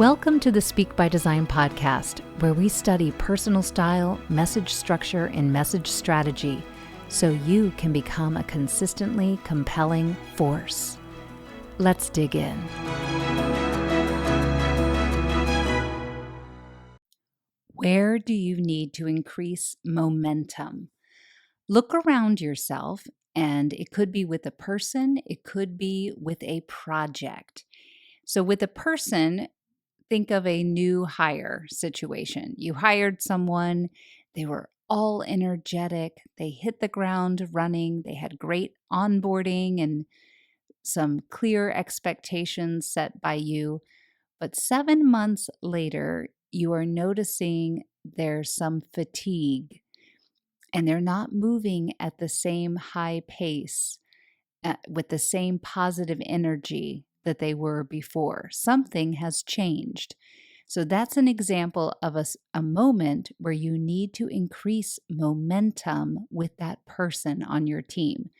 Welcome to the Speak by Design podcast, where we study personal style, message structure, and message strategy so you can become a consistently compelling force. Let's dig in. Where do you need to increase momentum? Look around yourself, and it could be with a person, it could be with a project. So with a person, think of a new hire situation. You hired someone, they were all energetic, they hit the ground running, they had great onboarding and some clear expectations set by you. But 7 months later, you are noticing there's some fatigue and they're not moving at the same high pace with the same positive energy that they were before. Something has changed. So that's an example of a moment where you need to increase momentum with that person on your team.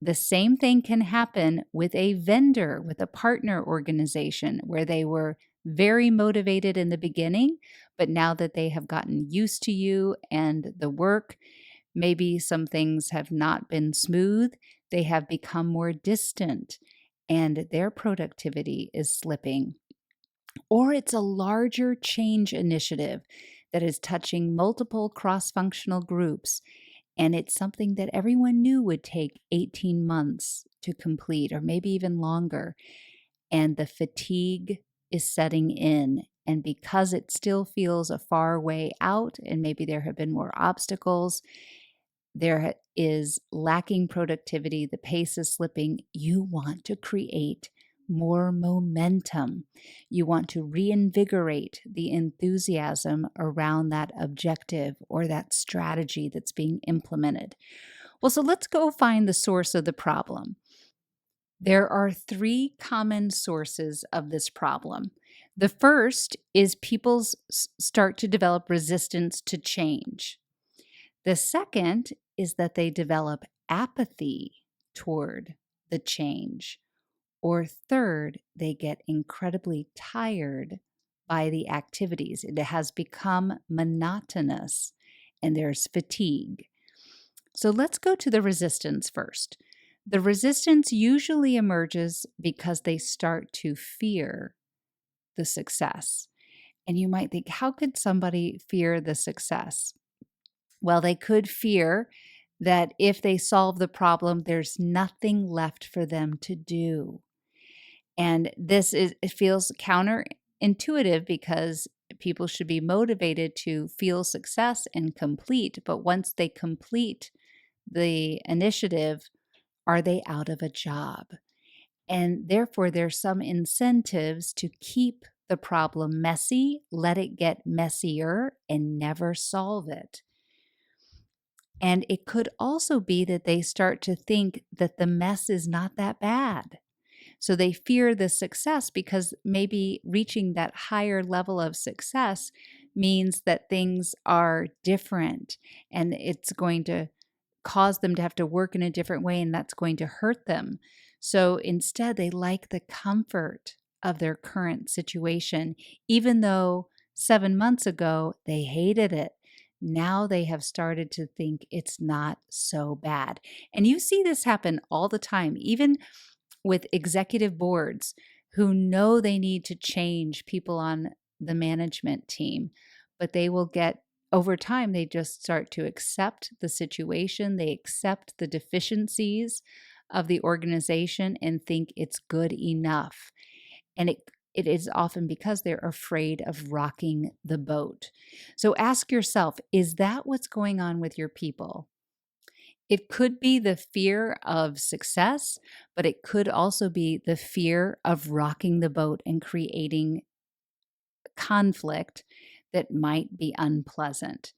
The same thing can happen with a vendor, with a partner organization where they were very motivated in the beginning, but now that they have gotten used to you and the work, maybe some things have not been smooth, they have become more distant and their productivity is slipping. Or it's a larger change initiative that is touching multiple cross-functional groups, and it's something that everyone knew would take 18 months to complete, or maybe even longer. And the fatigue is setting in. And because it still feels a far way out, and maybe there have been more obstacles, there is lacking productivity, the pace is slipping, you want to create more momentum. You want to reinvigorate the enthusiasm around that objective or that strategy that's being implemented. Well, so let's go find the source of the problem. There are 3 common sources of this problem. The first is people start to develop resistance to change. The second is that they develop apathy toward the change. Or third, they get incredibly tired by the activities. It has become monotonous and there's fatigue. So let's go to the resistance first. The resistance usually emerges because they start to fear the success. And you might think, how could somebody fear the success? Well, they could fear that if they solve the problem, there's nothing left for them to do. And it feels counterintuitive because people should be motivated to feel success and complete. But once they complete the initiative, are they out of a job? And therefore, there's some incentives to keep the problem messy, let it get messier, and never solve it. And it could also be that they start to think that the mess is not that bad. So they fear the success because maybe reaching that higher level of success means that things are different and it's going to cause them to have to work in a different way, and that's going to hurt them. So instead, they like the comfort of their current situation, even though 7 months ago they hated it. Now they have started to think it's not so bad. And you see this happen all the time, even with executive boards who know they need to change people on the management team, but they will get, over time, they just start to accept the situation, they accept the deficiencies of the organization and think it's good enough. And it is often because they're afraid of rocking the boat. So ask yourself, is that what's going on with your people? It could be the fear of success, but it could also be the fear of rocking the boat and creating conflict that might be unpleasant.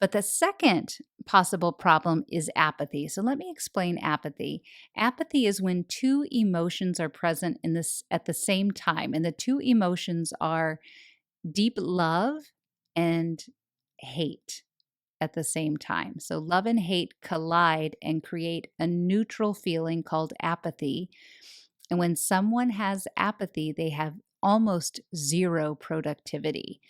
But the second possible problem is apathy. So let me explain apathy. Apathy is when 2 emotions are present at the same time, and the 2 emotions are deep love and hate at the same time. So love and hate collide and create a neutral feeling called apathy. And when someone has apathy, they have almost zero productivity.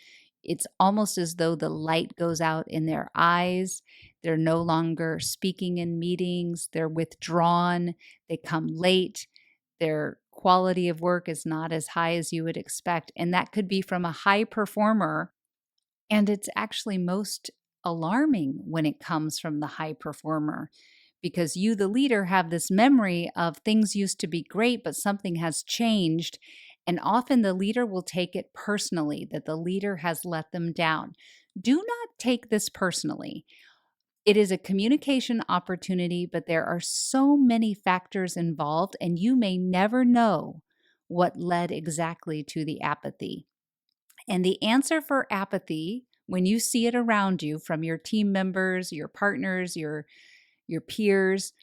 It's almost as though the light goes out in their eyes. They're no longer speaking in meetings. They're withdrawn. They come late. Their quality of work is not as high as you would expect. And that could be from a high performer. And it's actually most alarming when it comes from the high performer because you, the leader, have this memory of things used to be great, but something has changed. And often the leader will take it personally that the leader has let them down. Do not take this personally. It is a communication opportunity, but there are so many factors involved, and you may never know what led exactly to the apathy. And the answer for apathy, when you see it around you from your team members, your partners, your peers,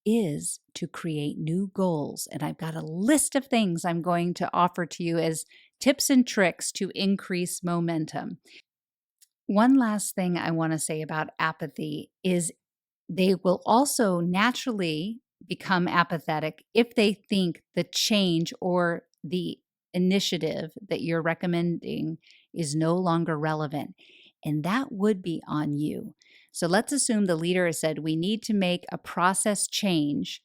is to create new goals. And I've got a list of things I'm going to offer to you as tips and tricks to increase momentum. One last thing I want to say about apathy is they will also naturally become apathetic if they think the change or the initiative that you're recommending is no longer relevant. And that would be on you. So let's assume the leader has said, we need to make a process change,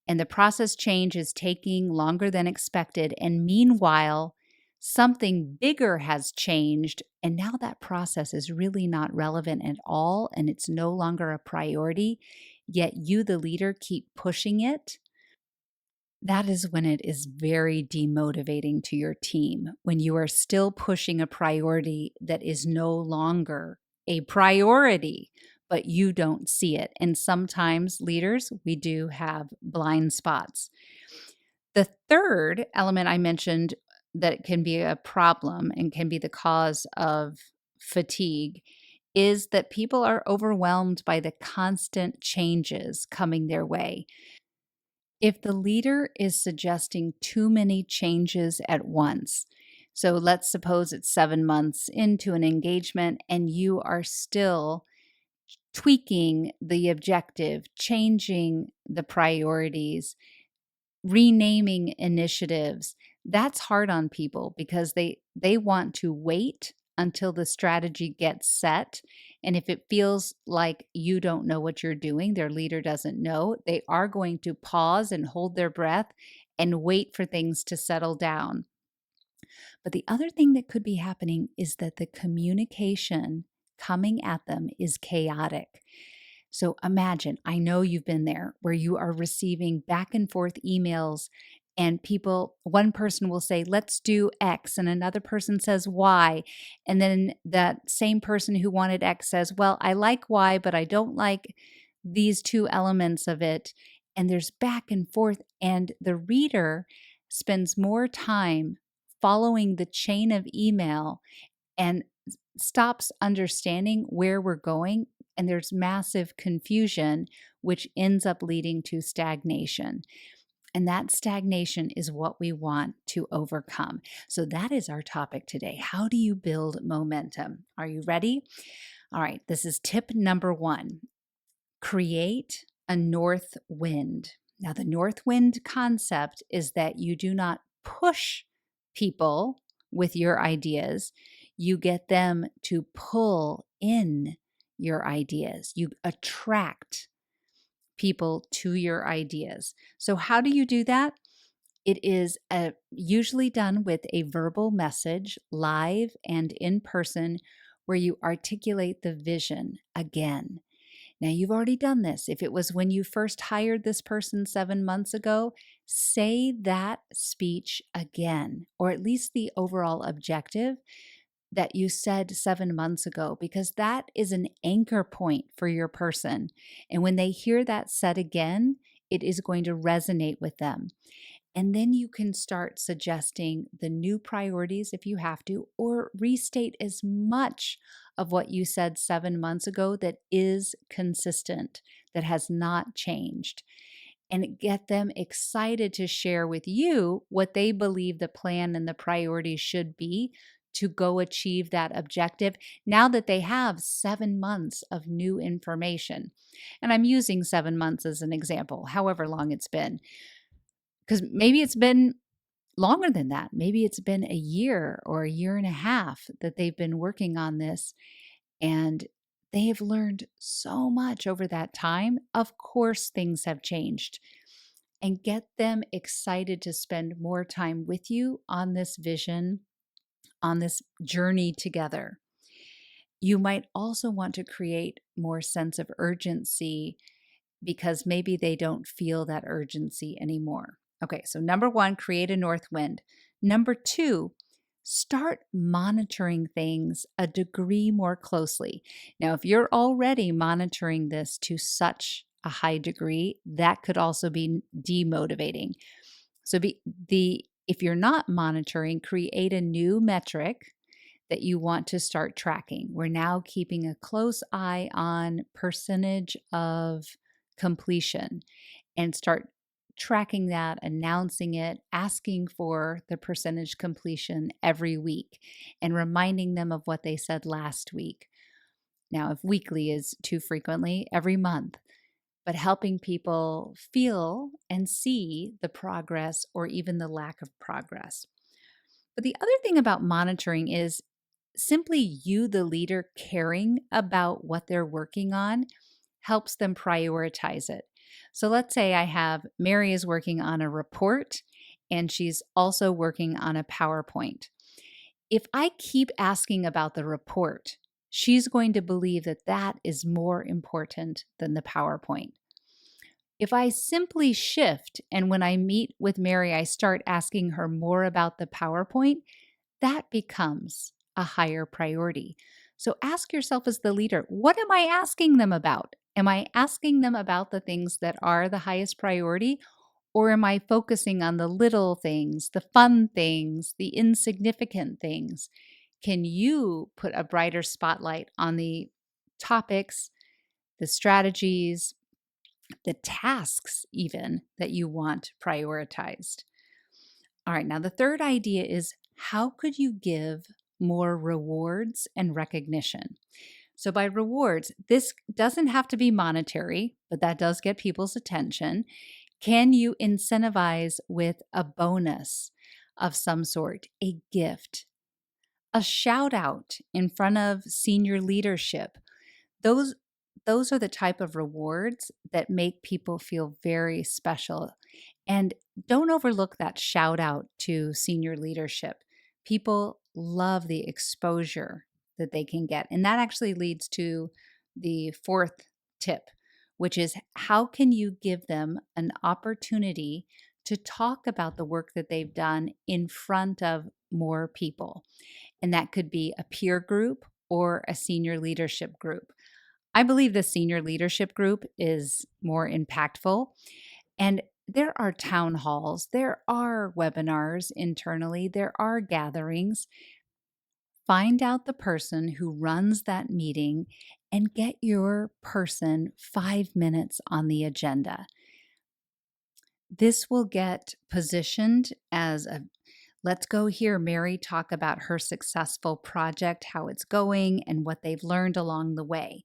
and the process change is taking longer than expected. And meanwhile, something bigger has changed, and now that process is really not relevant at all, and it's no longer a priority, yet you, the leader, keep pushing it. That is when it is very demotivating to your team, when you are still pushing a priority that is no longer a priority, but you don't see it. And sometimes, leaders, we do have blind spots. The third element I mentioned that can be a problem and can be the cause of fatigue is that people are overwhelmed by the constant changes coming their way. If the leader is suggesting too many changes at once, so let's suppose it's 7 months into an engagement and you are still tweaking the objective, changing the priorities, renaming initiatives, that's hard on people because they want to wait until the strategy gets set. And if it feels like you don't know what you're doing, their leader doesn't know, they are going to pause and hold their breath and wait for things to settle down. But the other thing that could be happening is that the communication coming at them is chaotic. So imagine, I know you've been there where you are receiving back and forth emails and people, one person will say, let's do X, and another person says Y. And then that same person who wanted X says, well, I like Y, but I don't like these two elements of it. And there's back and forth. And the reader spends more time following the chain of email and stops understanding where we're going, and there's massive confusion, which ends up leading to stagnation. And that stagnation is what we want to overcome. So that is our topic today. How do you build momentum? Are you ready? All right, this is tip number 1. Create a north wind. Now, the north wind concept is that you do not push people with your ideas. You get them to pull in your ideas. You attract people to your ideas. So how do you do that? It is usually done with a verbal message, live and in person, where you articulate the vision again. Now, you've already done this. If it was when you first hired this person 7 months ago, say that speech again, or at least the overall objective that you said 7 months ago, because that is an anchor point for your person. And when they hear that said again, it is going to resonate with them. And then you can start suggesting the new priorities if you have to, or restate as much of what you said 7 months ago that is consistent, that has not changed. And get them excited to share with you what they believe the plan and the priorities should be to go achieve that objective now that they have 7 months of new information. And I'm using 7 months as an example, however long it's been. Because maybe it's been longer than that. Maybe it's been a year or a year and a half that they've been working on this, and they have learned so much over that time. Of course, things have changed. And get them excited to spend more time with you on this vision, on this journey together. You might also want to create more sense of urgency because maybe they don't feel that urgency anymore. Okay, so number one, create a north wind. Number two, start monitoring things a degree more closely. Now, if you're already monitoring this to such a high degree, that could also be demotivating. So if you're not monitoring, create a new metric that you want to start tracking. We're now keeping a close eye on percentage of completion and start tracking that, announcing it, asking for the percentage completion every week, and reminding them of what they said last week. Now, if weekly is too frequently, every month, but helping people feel and see the progress or even the lack of progress. But the other thing about monitoring is simply you, the leader, caring about what they're working on helps them prioritize it. So let's say I have Mary is working on a report and she's also working on a PowerPoint. If I keep asking about the report, she's going to believe that that is more important than the PowerPoint. If I simply shift and when I meet with Mary, I start asking her more about the PowerPoint, that becomes a higher priority. So ask yourself as the leader, what am I asking them about? Am I asking them about the things that are the highest priority? Or am I focusing on the little things, the fun things, the insignificant things? Can you put a brighter spotlight on the topics, the strategies, the tasks, even that you want prioritized? All right, now the third idea is how could you give more rewards and recognition? So, by rewards, this doesn't have to be monetary, but that does get people's attention. Can you incentivize with a bonus of some sort, a gift, a shout out in front of senior leadership? Those those are the type of rewards that make people feel very special. And don't overlook that shout out to senior leadership. People love the exposure that they can get. And that actually leads to the fourth tip, which is how can you give them an opportunity to talk about the work that they've done in front of more people? And that could be a peer group or a senior leadership group. I believe the senior leadership group is more impactful. And there are town halls, there are webinars internally, there are gatherings. Find out the person who runs that meeting and get your person 5 minutes on the agenda. This will get positioned as a let's go hear Mary talk about her successful project, how it's going, and what they've learned along the way.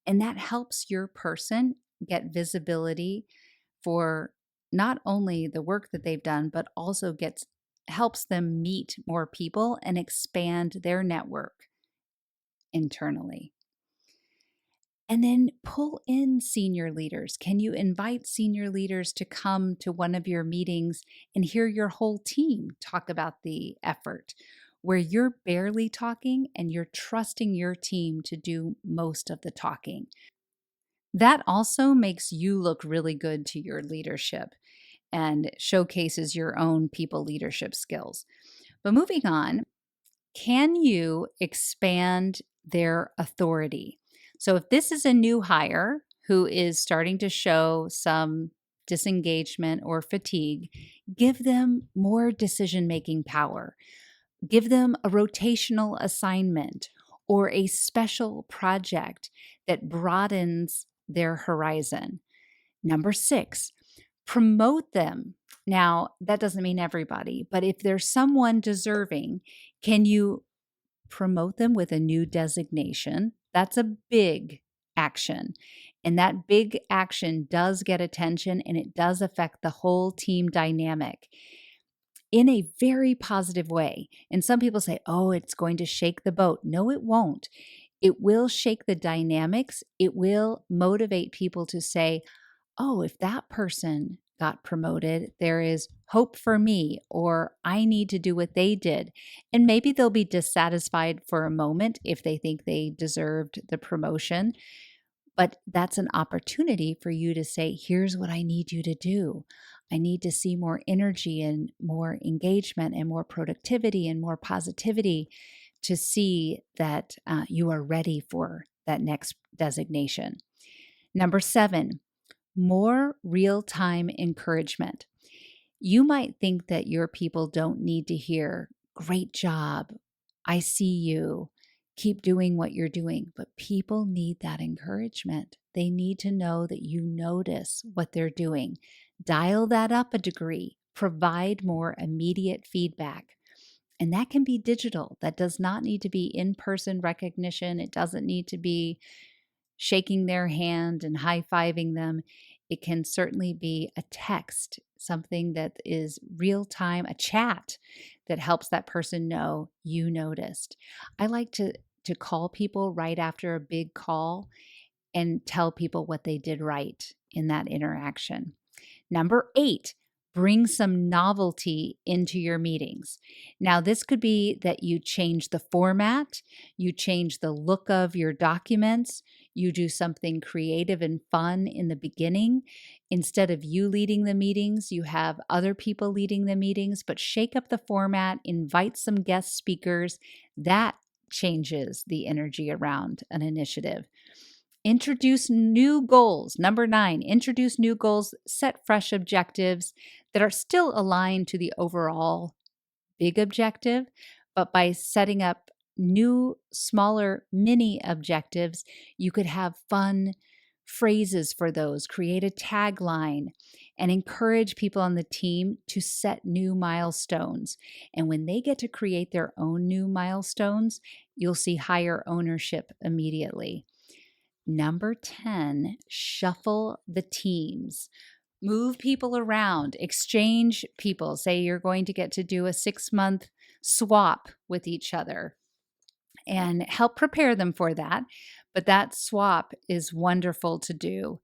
And that helps your person get visibility for not only the work that they've done, but also helps them meet more people and expand their network internally. And then pull in senior leaders. Can you invite senior leaders to come to one of your meetings and hear your whole team talk about the effort, where you're barely talking and you're trusting your team to do most of the talking? That also makes you look really good to your leadership and showcases your own people leadership skills. But moving on, can you expand their authority? So if this is a new hire who is starting to show some disengagement or fatigue, give them more decision-making power. Give them a rotational assignment or a special project that broadens their horizon. Number 6, promote them. Now, that doesn't mean everybody, but if there's someone deserving, can you promote them with a new designation? That's a big action. And that big action does get attention and it does affect the whole team dynamic. in a very positive way. And some people say, oh, it's going to shake the boat. No, it won't. It will shake the dynamics. It will motivate people to say, oh, if that person got promoted, there is hope for me, or I need to do what they did. And maybe they'll be dissatisfied for a moment if they think they deserved the promotion. But that's an opportunity for you to say, here's what I need you to do. I need to see more energy and more engagement and more productivity and more positivity to see that you are ready for that next designation. Number 7, more real-time encouragement. You might think that your people don't need to hear, great job, I see you, keep doing what you're doing, but people need that encouragement. They need to know that you notice what they're doing. Dial that up a degree, provide more immediate feedback. And that can be digital. That does not need to be in-person recognition. It doesn't need to be shaking their hand and high-fiving them. It can certainly be a text, something that is real time, a chat that helps that person know you noticed. I like to call people right after a big call and tell people what they did right in that interaction. Number 8, bring some novelty into your meetings. Now, this could be that you change the format, you change the look of your documents, you do something creative and fun in the beginning. Instead of you leading the meetings, you have other people leading the meetings, but shake up the format, invite some guest speakers. That changes the energy around an initiative. Introduce new goals. Number 9, introduce new goals, set fresh objectives that are still aligned to the overall big objective, but by setting up new, smaller mini objectives, you could have fun phrases for those, create a tagline, and encourage people on the team to set new milestones. And when they get to create their own new milestones, you'll see higher ownership immediately. Number 10, shuffle the teams. Move people around, exchange people. Say you're going to get to do a 6-month swap with each other and help prepare them for that. But that swap is wonderful to do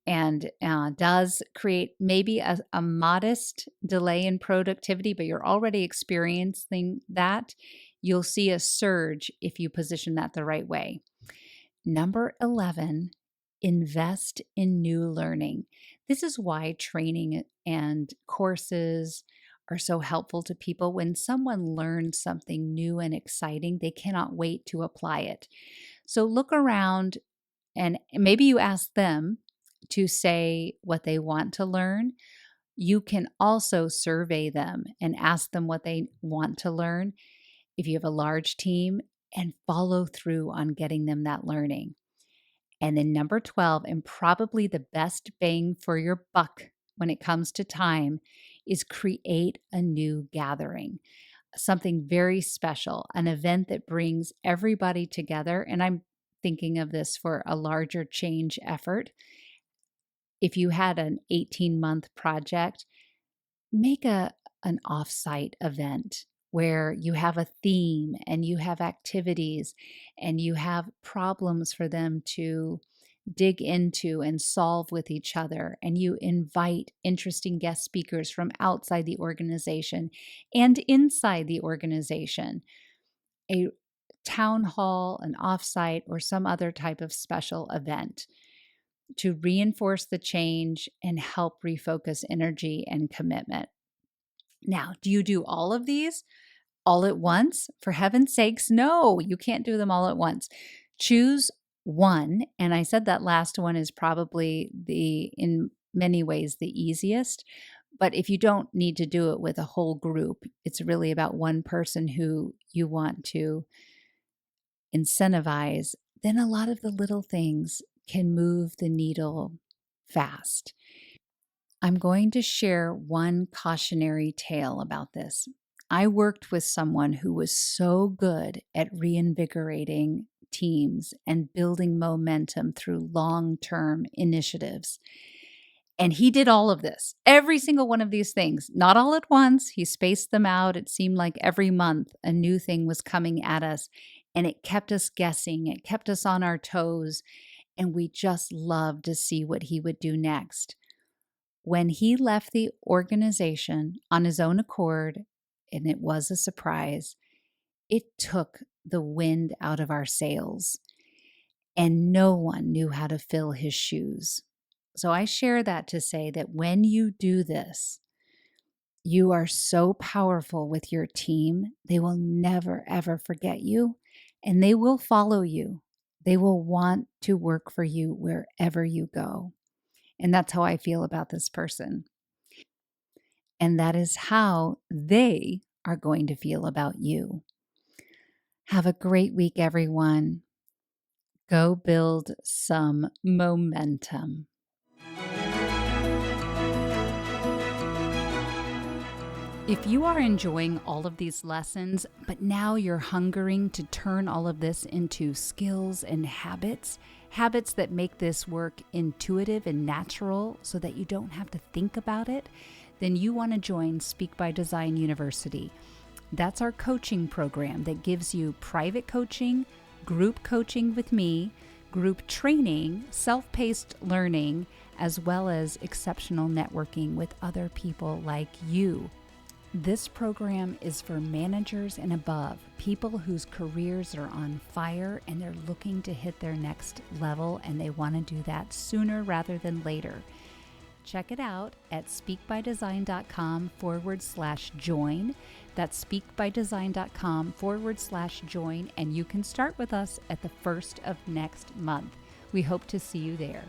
and does create maybe a modest delay in productivity, but you're already experiencing that. You'll see a surge if you position that the right way. Number 11, invest in new learning. This is why training and courses are so helpful to people. When someone learns something new and exciting, they cannot wait to apply it. So look around and maybe you ask them to say what they want to learn. You can also survey them and ask them what they want to learn if you have a large team, and follow through on getting them that learning. And then number 12, and probably the best bang for your buck when it comes to time, is create a new gathering, something very special, an event that brings everybody together. And I'm thinking of this for a larger change effort. If you had an 18-month project, make an offsite event where you have a theme and you have activities and you have problems for them to dig into and solve with each other, and you invite interesting guest speakers from outside the organization and inside the organization. A town hall, an offsite, or some other type of special event to reinforce the change and help refocus energy and commitment. Now, do you do all of these all at once? For heaven's sakes, no, you can't do them all at once. Choose one. And I said that last one is probably in many ways, the easiest. But if you don't need to do it with a whole group, it's really about one person who you want to incentivize, then a lot of the little things can move the needle fast. I'm going to share one cautionary tale about this. I worked with someone who was so good at reinvigorating teams and building momentum through long-term initiatives. And he did all of this, every single one of these things, not all at once. He spaced them out. It seemed like every month a new thing was coming at us, and it kept us guessing. It kept us on our toes, and we just loved to see what he would do next. When he left the organization on his own accord, and it was a surprise, it took the wind out of our sails, and no one knew how to fill his shoes. So I share that to say that when you do this, you are so powerful with your team. They will never, ever forget you, and they will follow you. They will want to work for you wherever you go. And that's how I feel about this person. And that is how they are going to feel about you. Have a great week, everyone. Go build some momentum. If you are enjoying all of these lessons, but now you're hungering to turn all of this into skills and habits that make this work intuitive and natural so that you don't have to think about it, then you want to join Speak by Design University. That's our coaching program that gives you private coaching, group coaching with me, group training, self-paced learning, as well as exceptional networking with other people like you. This program is for managers and above, people whose careers are on fire and they're looking to hit their next level, and they want to do that sooner rather than later. Check it out at speakbydesign.com/join. That's speakbydesign.com/join, and you can start with us at the 1st of next month. We hope to see you there.